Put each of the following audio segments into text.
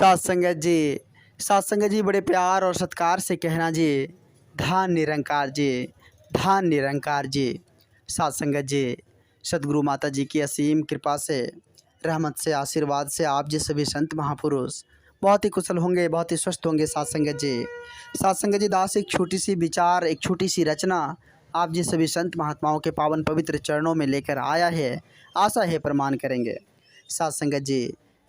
साथ संगत जी, साथ संगत जी बड़े प्यार और सत्कार से कहना जी, धान निरंकार जी, धान निरंकार जी। साथ संगत जी, सदगुरु माता जी की असीम कृपा से, रहमत से, आशीर्वाद से आप जी सभी संत महापुरुष बहुत ही कुशल होंगे, बहुत ही स्वस्थ होंगे। साथ संगत जी, साथ संगत जी, दास एक छोटी सी विचार, एक छोटी सी रचना आप जी सभी संत महात्माओं के पावन पवित्र चरणों में लेकर आया है। आशा है प्रमाण करेंगे। साथ संगत जी,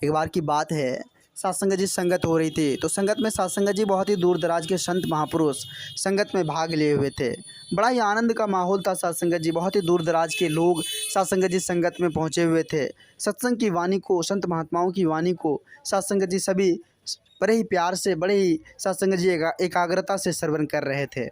एक बार की बात है, साथ संगत जी संगत हो रही थी, तो संगत में साथ संगत जी बहुत ही दूर दराज के संत महापुरुष संगत में भाग लिए हुए थे। बड़ा ही आनंद का माहौल था। साथ संगत जी बहुत ही दूर दराज के लोग साथ संगत जी संगत में पहुँचे हुए थे। सत्संग की वाणी को, संत महात्माओं की वाणी को साथ संगत जी सभी बड़े ही प्यार से, बड़े ही साथ संगत जी एकाग्रता से श्रवण कर रहे थे।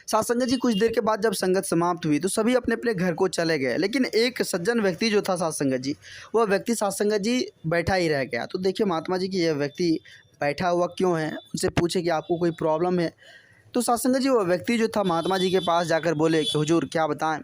साथ संगत जी कुछ देर के बाद जब संगत समाप्त हुई तो सभी अपने अपने घर को चले गए, लेकिन एक सज्जन व्यक्ति जो था साथ संगत जी, वह व्यक्ति साथ संगत जी बैठा ही रह गया। तो देखिए महात्मा जी कि यह व्यक्ति बैठा हुआ क्यों है, उनसे पूछे कि आपको कोई प्रॉब्लम है। तो साथ संगत जी वह व्यक्ति जो था महात्मा जी के पास जाकर बोले कि हुजूर क्या बताएं,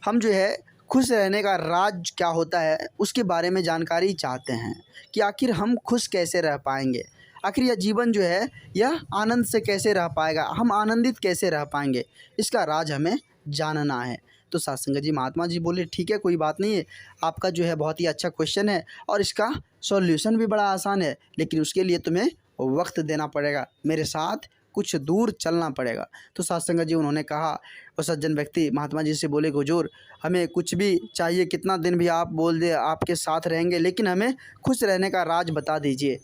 हम जो है खुश रहने का राज क्या होता है उसके बारे में जानकारी चाहते हैं कि आखिर हम खुश कैसे रह पाएंगे, आखिर यह जीवन जो है यह आनंद से कैसे रह पाएगा, हम आनंदित कैसे रह पाएंगे, इसका राज हमें जानना है। तो साथ संगत जी महात्मा जी बोले ठीक है, कोई बात नहीं है, आपका जो है बहुत ही अच्छा क्वेश्चन है और इसका सॉल्यूशन भी बड़ा आसान है, लेकिन उसके लिए तुम्हें वक्त देना पड़ेगा, मेरे साथ कुछ दूर चलना पड़ेगा। तो साथ संगत जी उन्होंने कहा, वो सज्जन व्यक्ति महात्मा जी से बोले हुजूर हमें कुछ भी चाहिए, कितना दिन भी आप बोल दे आपके साथ रहेंगे, लेकिन हमें खुश रहने का राज बता दीजिए,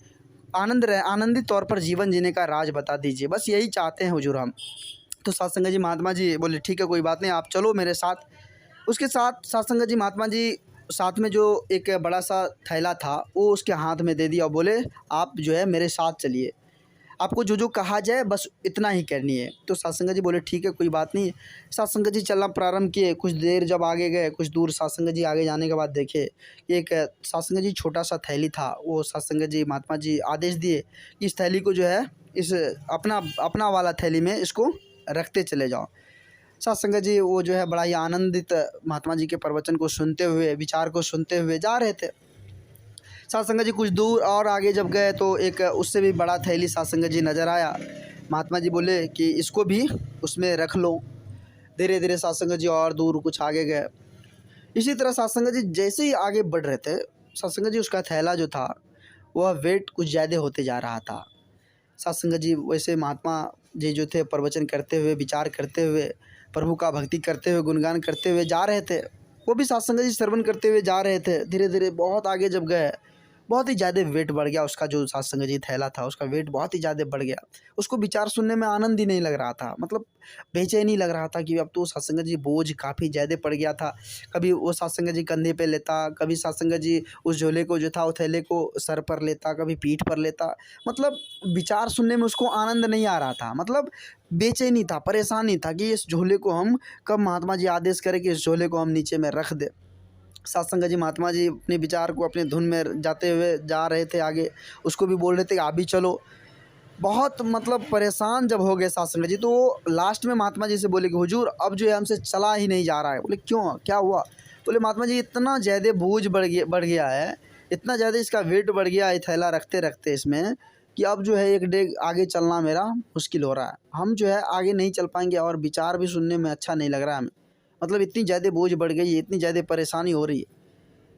आनंदित तौर पर जीवन जीने का राज बता दीजिए, बस यही चाहते हैं हुजूर हम। तो साथ संगत जी महात्मा जी बोले ठीक है, कोई बात नहीं, आप चलो मेरे साथ। उसके साथ साथ संगत जी महात्मा जी साथ में जो एक बड़ा सा थैला था वो उसके हाथ में दे दिया और बोले आप जो है मेरे साथ चलिए, आपको जो जो कहा जाए बस इतना ही करनी है। तो साथ संगत जी बोले ठीक है, कोई बात नहीं। साथ संगत जी चलना प्रारंभ किए। कुछ देर जब आगे गए, कुछ दूर साथ संगत जी आगे जाने के बाद देखे कि एक साथ संगत जी छोटा सा थैली था, वो साथ संगत जी महात्मा जी आदेश दिए कि इस थैली को जो है इस अपना वाला थैली में इसको रखते चले जाओ। साथ संगत जी वो जो है बड़ा ही आनंदित महात्मा जी के प्रवचन को सुनते हुए, विचार को सुनते हुए जा रहे थे। साथ संगत जी कुछ दूर और आगे जब गए तो एक उससे भी बड़ा थैली साथ संगत जी नज़र आया। महात्मा जी बोले कि इसको भी उसमें रख लो। धीरे धीरे साथ संगत जी और दूर कुछ आगे गए। इसी तरह साथ संगत जी जैसे ही आगे बढ़ रहे थे, साथ संगत जी उसका थैला जो था वह वेट कुछ ज़्यादा होते जा रहा था। साथ संगत जी वैसे महात्मा जी जो थे प्रवचन करते हुए, विचार करते हुए, प्रभु का भक्ति करते हुए, गुणगान करते हुए जा रहे थे। वो भी साथ संगत जी श्रवण करते हुए जा रहे थे। धीरे धीरे बहुत आगे जब गए, बहुत ही ज़्यादा वेट बढ़ गया उसका, जो साथ संगत जी थैला था उसका वेट बहुत ही ज़्यादा बढ़ गया। उसको विचार सुनने में आनंद ही नहीं लग रहा था, मतलब बेचैनी लग रहा था कि अब तो साथ संगत जी बोझ काफ़ी ज़्यादा पड़ गया था। कभी वो साथ संगत जी कंधे पे लेता, कभी साथ संगत जी उस झोले को जो था वो थैले को सर पर लेता, कभी पीठ पर लेता, मतलब विचार सुनने में उसको आनंद नहीं आ रहा था, मतलब बेचैनी था, परेशानी था कि इस झोले को हम कब महात्मा जी आदेश करें कि इस झोले को हम नीचे में रख दें। साथ संगत जी महात्मा जी अपने विचार को अपने धुन में जाते हुए जा रहे थे आगे, उसको भी बोल रहे थे कि आप भी चलो। बहुत मतलब परेशान जब हो गए साथ संगत जी, तो लास्ट में महात्मा जी से बोले कि हुजूर अब जो है हमसे चला ही नहीं जा रहा है। बोले क्यों, क्या हुआ? बोले महात्मा जी इतना ज़्यादा बोझ बढ़ गया है, इतना ज़्यादा इसका वेट बढ़ गया है थैला रखते रखते इसमें, कि अब जो है एक डेग आगे चलना मेरा मुश्किल हो रहा है, हम जो है आगे नहीं चल पाएंगे और विचार भी सुनने में अच्छा नहीं लग रहा है हमें, मतलब इतनी ज़्यादा बोझ बढ़ गई है, इतनी ज़्यादा परेशानी हो रही है।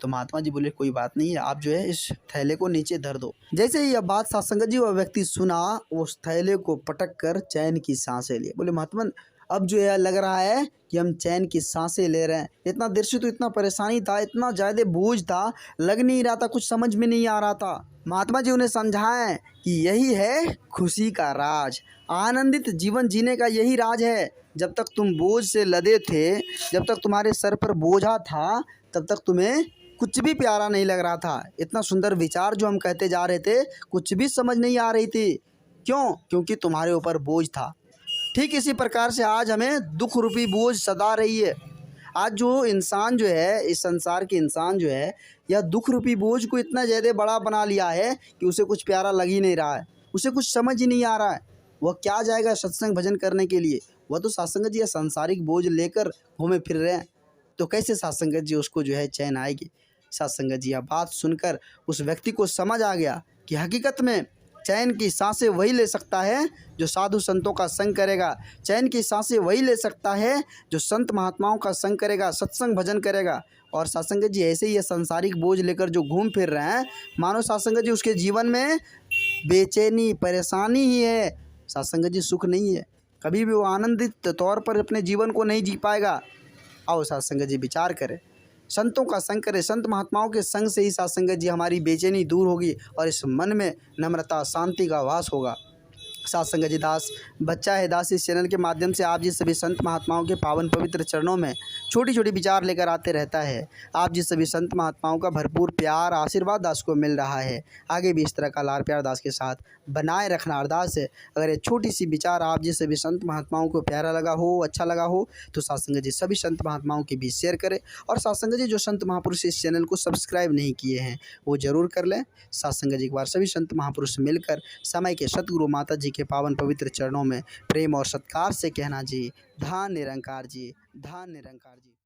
तो महात्मा जी बोले कोई बात नहीं है, आप जो है इस थैले को नीचे धर दो। जैसे ही यह बात साथ संगत जी वह व्यक्ति सुना, उस थैले को पटक कर चैन की सांसें लिए। बोले महात्मा अब जो है लग रहा है कि हम चैन की सांसें ले रहे हैं, इतना देर से तो इतना परेशानी था, इतना ज़्यादा बोझ था, लग नहीं रहा था, कुछ समझ में नहीं आ रहा था। महात्मा जी उन्हें समझाएं कि यही है खुशी का राज, आनंदित जीवन जीने का यही राज है। जब तक तुम बोझ से लदे थे, जब तक तुम्हारे सर पर बोझा था, तब तक तुम्हें कुछ भी प्यारा नहीं लग रहा था। इतना सुंदर विचार जो हम कहते जा रहे थे, कुछ भी समझ नहीं आ रही थी। क्यों? क्योंकि तुम्हारे ऊपर बोझ था। ठीक इसी प्रकार से आज हमें दुख रूपी बोझ सता रही है। आज जो इंसान जो है, इस संसार के इंसान जो है, यह दुख रूपी बोझ को इतना ज़्यादा बड़ा बना लिया है कि उसे कुछ प्यारा लग ही नहीं रहा है, उसे कुछ समझ ही नहीं आ रहा है। वह क्या जाएगा सत्संग भजन करने के लिए? वह तो सत्संग जी या सांसारिक बोझ लेकर घूमे फिर रहे हैं, तो कैसे सत्संग जी उसको जो है चैन आएगी? सत्संग जी यह बात सुनकर उस व्यक्ति को समझ आ गया कि हकीकत में चैन की सांसें वही ले सकता है जो साधु संतों का संग करेगा। चैन की सांसें वही ले सकता है जो संत महात्माओं का संग करेगा, सत्संग भजन करेगा। और सासंगत जी ऐसे ही ये सांसारिक बोझ लेकर जो घूम फिर रहे हैं, मानो सासंगत जी उसके जीवन में बेचैनी परेशानी ही है। सासंगत जी सुख नहीं है, कभी भी वो आनंदित तौर पर अपने जीवन को नहीं जी पाएगा। आओ सासंगत जी विचार करें, संतों का संग करें, संत महात्माओं के संग से ही सासंगत जी हमारी बेचैनी दूर होगी और इस मन में नम्रता शांति का वास होगा। सासंगत जी दास बच्चा है दास इस चैनल के माध्यम से आप जी सभी संत महात्माओं के पावन पवित्र चरणों में छोटी छोटी विचार लेकर आते रहता है। आप जी सभी संत महात्माओं का भरपूर प्यार आशीर्वाद दास को मिल रहा है। आगे भी इस तरह का लाड़ प्यार दास के साथ बनाए रखना अरदास है। अगर ये छोटी सी विचार आप जी सभी संत महात्माओं को प्यारा लगा हो, अच्छा लगा हो, तो सासंगत जी सभी संत महात्माओं के बीच शेयर करें। और सासंगत जी जो संत महापुरुष इस चैनल को सब्सक्राइब नहीं किए हैं वो ज़रूर कर लें। सासंगत जी एक बार सभी संत महापुरुष मिलकर समय के सतगुरु माता जी के पावन पवित्र चरणों में प्रेम और सत्कार से कहना जी, धन निरंकार जी, धन निरंकार जी।